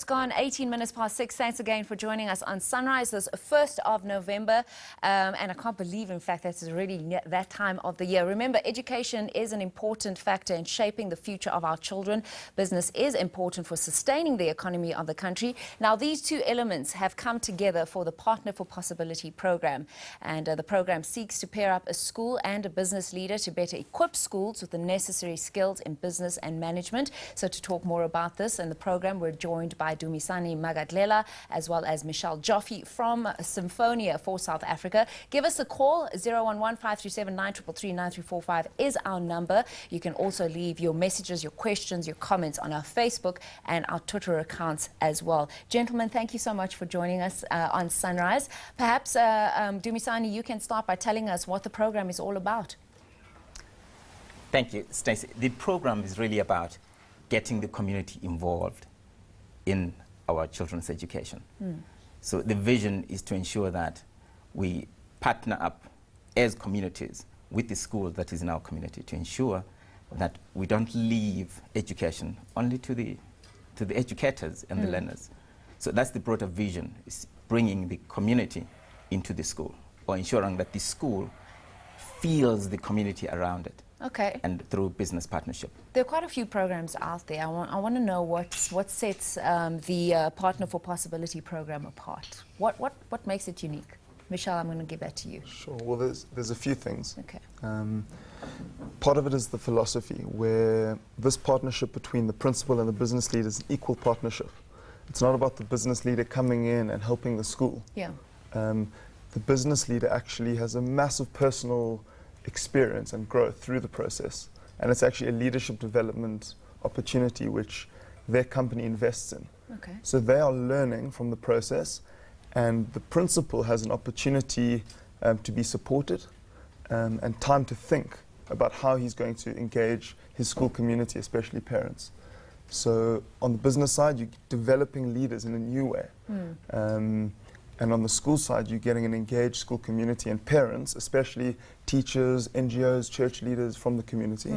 gone 18 minutes past 6. Thanks again for joining us on Sunrise this 1st of November. And I can't believe, in fact, that's already that time of the year. Remember, education is an important factor in shaping the future of our children. Business is important for sustaining the economy of the country. Now, these two elements have come together for the Partner for Possibility program. And the program seeks to pair up a school and a business leader to better equip schools with the necessary skills in business and management. So to talk more about this and the program, we're joined by Dumisani Magadlela as well as Michel Joffe from Symphonia for South Africa. Give us a call. 011-537-933-9345 is our number. You can also leave your messages, your questions, your comments on our Facebook and our Twitter accounts as well. Gentlemen, thank you so much for joining us on Sunrise. Perhaps, Dumisani, you can start by telling us what the program is all about. Thank you, Stacey. The program is really about getting the community involved in our children's education. So the vision is to ensure that we partner up as communities with the school that is in our community to ensure that we don't leave education only to the educators and the learners. So that's the broader vision, is bringing the community into the school, or ensuring that the school feels the community around it. Okay. And through business partnership. There are quite a few programs out there. I want to know what sets the Partner for Possibility program apart. What makes it unique? Michel, I'm going to give that to you. Sure. Well, there's a few things. Okay. Part of it is the philosophy, where this partnership between the principal and the business leader is an equal partnership. It's not about the business leader coming in and helping the school. Yeah. The business leader actually has a massive personal experience and growth through the process, and it's actually a leadership development opportunity which their company invests in. Okay. So they are learning from the process, and the principal has an opportunity to be supported and time to think about how he's going to engage his school community, especially parents. So on the business side, you're developing leaders in a new way. And on the school side, you're getting an engaged school community and parents, especially teachers, NGOs, church leaders from the community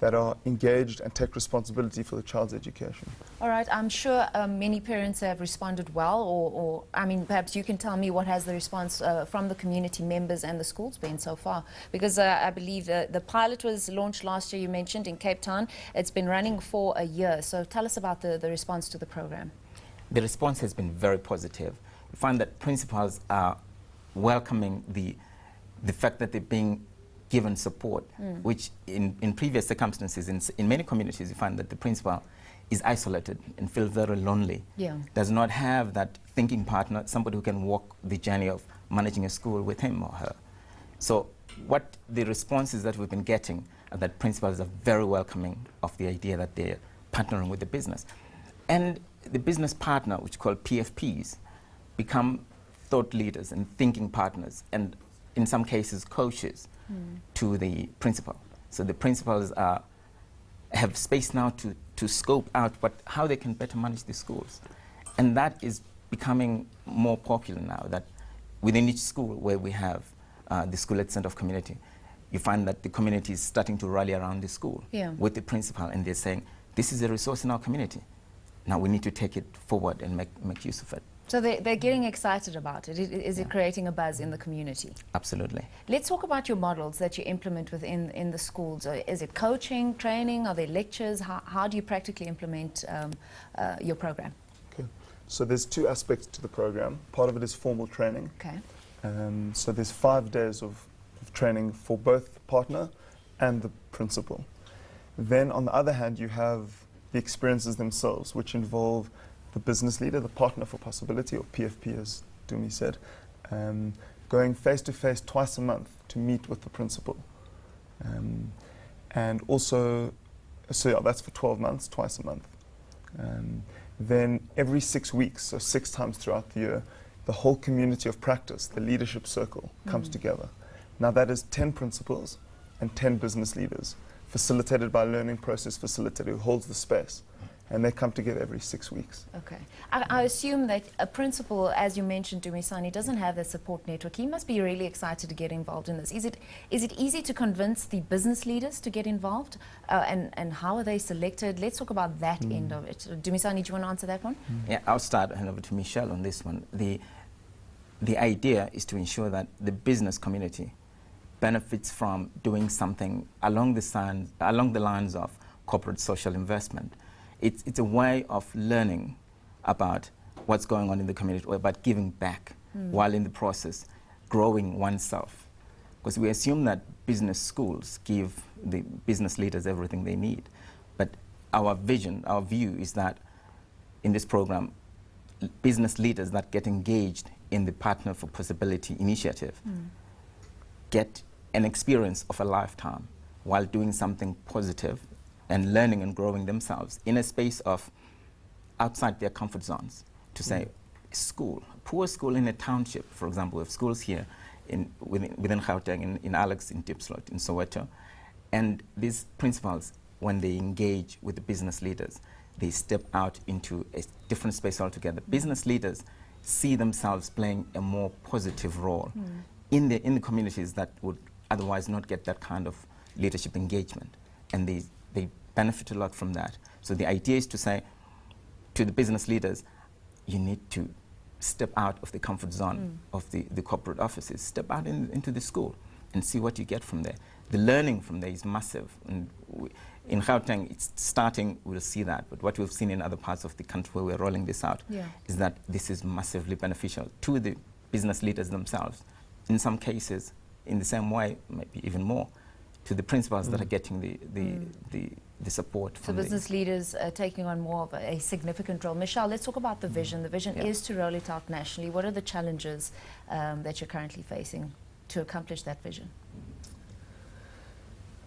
that are engaged and take responsibility for the child's education. All right, I'm sure many parents have responded well, or I mean, perhaps you can tell me what has the response from the community members and the schools been so far? Because I believe the pilot was launched last year, you mentioned, in Cape Town. It's been running for a year. So tell us about the response to the program. The response has been very positive. We find that principals are welcoming the fact that they're being given support, which in previous circumstances, in many communities, you find that the principal is isolated and feels very lonely. Yeah. Does not have that thinking partner, somebody who can walk the journey of managing a school with him or her. So what the responses that we've been getting are that principals are very welcoming of the idea that they're partnering with the business. And the business partner, which is called PFPs, become thought leaders and thinking partners, and in some cases coaches to the principal. So the principals have space now to scope out how they can better manage the schools. And that is becoming more popular now, that within each school where we have the school at center of community, you find that the community is starting to rally around the school with the principal, and they're saying, this is a resource in our community. Now we need to take it forward and make use of it. So they're getting excited about it. Is it creating a buzz in the community? Absolutely. Let's talk about your models that you implement within the schools. Is it coaching, training? Are there lectures? How do you practically implement your program? Okay. So there's two aspects to the program. Part of it is formal training. Okay. So there's 5 days of training for both the partner and the principal. Then on the other hand, you have the experiences themselves, which involve the business leader, the Partner for Possibility, or PFP as Dumi said, going face-to-face twice a month to meet with the principal. And also, so yeah, that's for 12 months, twice a month. Then every 6 weeks, so 6 times throughout the year, the whole community of practice, the leadership circle, comes together. Now that is 10 principals and 10 business leaders, facilitated by a learning process facilitator who holds the space. and they come together every 6 weeks. Okay. I assume that a principal, as you mentioned, Dumisani, doesn't have a support network. He must be really excited to get involved in this. Is it easy to convince the business leaders to get involved? And how are they selected? Let's talk about that end of it. Dumisani, do you want to answer that one? Yeah, I'll start and over to Michel on this one. The idea is to ensure that the business community benefits from doing something along the lines of corporate social investment. It's a way of learning about what's going on in the community, or about giving back while in the process growing oneself. Because we assume that business schools give the business leaders everything they need. But our vision, our view is that in this program, business leaders that get engaged in the Partner for Possibility initiative get an experience of a lifetime while doing something positive and learning and growing themselves in a space of outside their comfort zones. To say, school, poor school in a township, for example, we have schools here within Gauteng, in Alex, in Diepsloot, in Soweto, and these principals, when they engage with the business leaders, they step out into a different space altogether. Business leaders see themselves playing a more positive role in the communities that would otherwise not get that kind of leadership engagement, and they benefit a lot from that. So the idea is to say to the business leaders, you need to step out of the comfort zone of the corporate offices, step out into the school and see what you get from there. The learning from there is massive. And in Gauteng, it's starting, we'll see that, but what we've seen in other parts of the country where we're rolling this out is that this is massively beneficial to the business leaders themselves. In some cases, in the same way, maybe even more, to the principals that are getting the support from the business leaders taking on more of a significant role. Michel, let's talk about the vision. The vision is to roll it out nationally. What are the challenges that you're currently facing to accomplish that vision?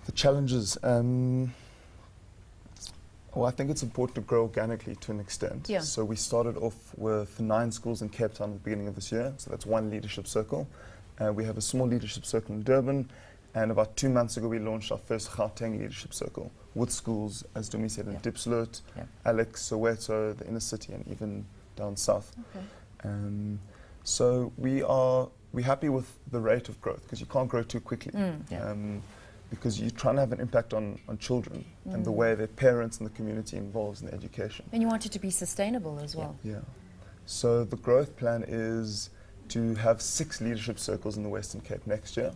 The challenges, well, I think it's important to grow organically to an extent. Yeah. So we started off with 9 schools in Cape Town at the beginning of this year. So that's 1 leadership circle. We have a small leadership circle in Durban. And about 2 months ago, we launched our first Gauteng leadership circle with schools, as Dumi said, in Diepsloot, Alex, Soweto, the inner city, and even down south. Okay. So we're happy with the rate of growth, because you can't grow too quickly. Because you're trying to have an impact on children and the way their parents and the community involves in their education. And you want it to be sustainable as well. Yeah. So the growth plan is to have 6 leadership circles in the Western Cape next year.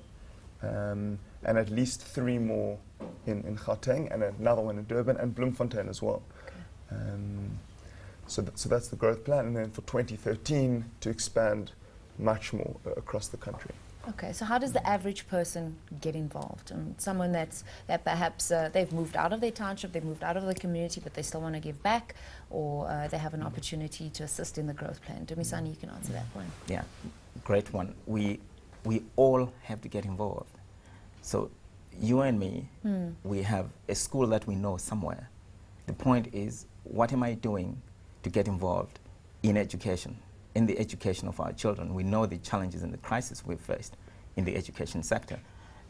And at least 3 more in Gauteng, and another one in Durban and Bloemfontein as well. Okay. So that's the growth plan, and then for 2013 to expand much more across the country. Okay, so how does the average person get involved? Someone that perhaps they've moved out of their township, they've moved out of the community, but they still want to give back, or they have an opportunity to assist in the growth plan. Dumisani, you can answer that one. Yeah, great one. We all have to get involved. So you and me, we have a school that we know somewhere. The point is, what am I doing to get involved in education, in the education of our children? We know the challenges and the crisis we've faced in the education sector.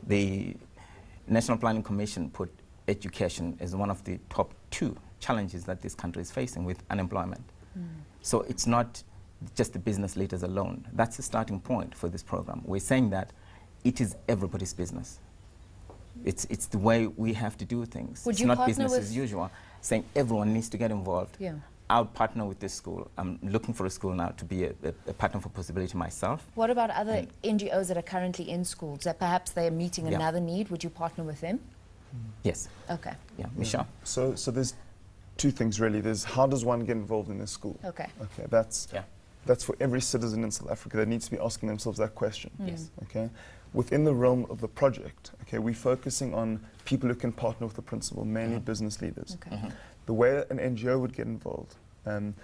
The National Planning Commission put education as one of the top 2 challenges that this country is facing with unemployment. So it's not just the business leaders alone. That's the starting point for this program. We're saying that it is everybody's business. It's the way we have to do things. Would it's you not partner business with as usual. Saying everyone needs to get involved. Yeah. I'll partner with this school. I'm looking for a school now to be a partner for possibility myself. What about other NGOs that are currently in schools that perhaps they're meeting another need? Would you partner with them? Yes. Okay. Yeah, Michel. So there's 2 things really. There's how does one get involved in this school? Okay. Okay, that's for every citizen in South Africa that needs to be asking themselves that question. Yes. Okay. Within the realm of the project, okay, we're focusing on people who can partner with the principal, mainly business leaders. Okay. The way an NGO would get involved, and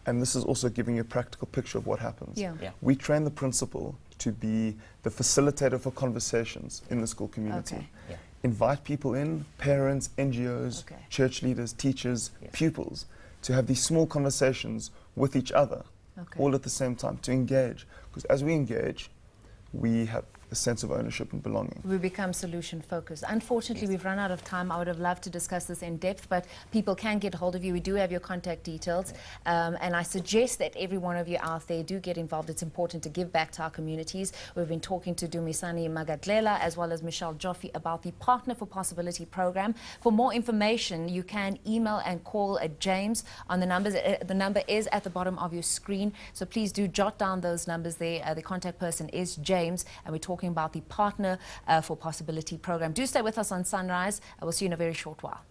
this is also giving you a practical picture of what happens. Yeah. We train the principal to be the facilitator for conversations in the school community. Okay. Yeah. Invite people in, parents, NGOs, church leaders, teachers, pupils, to have these small conversations with each other, all at the same time, to engage. Because as we engage, we have a sense of ownership and belonging. We become solution focused. Unfortunately, we've run out of time. I would have loved to discuss this in depth, but people can get hold of you. We do have your contact details. And I suggest that every one of you out there do get involved. It's important to give back to our communities. We've been talking to Dumisani Magadlela as well as Michel Joffe about the Partner for Possibility program. For more information, you can email and call James on the numbers. The number is at the bottom of your screen, so please do jot down those numbers there. The contact person is James, and we're talking about the Partner for Possibility program. Do stay with us on Sunrise. I will see you in a very short while.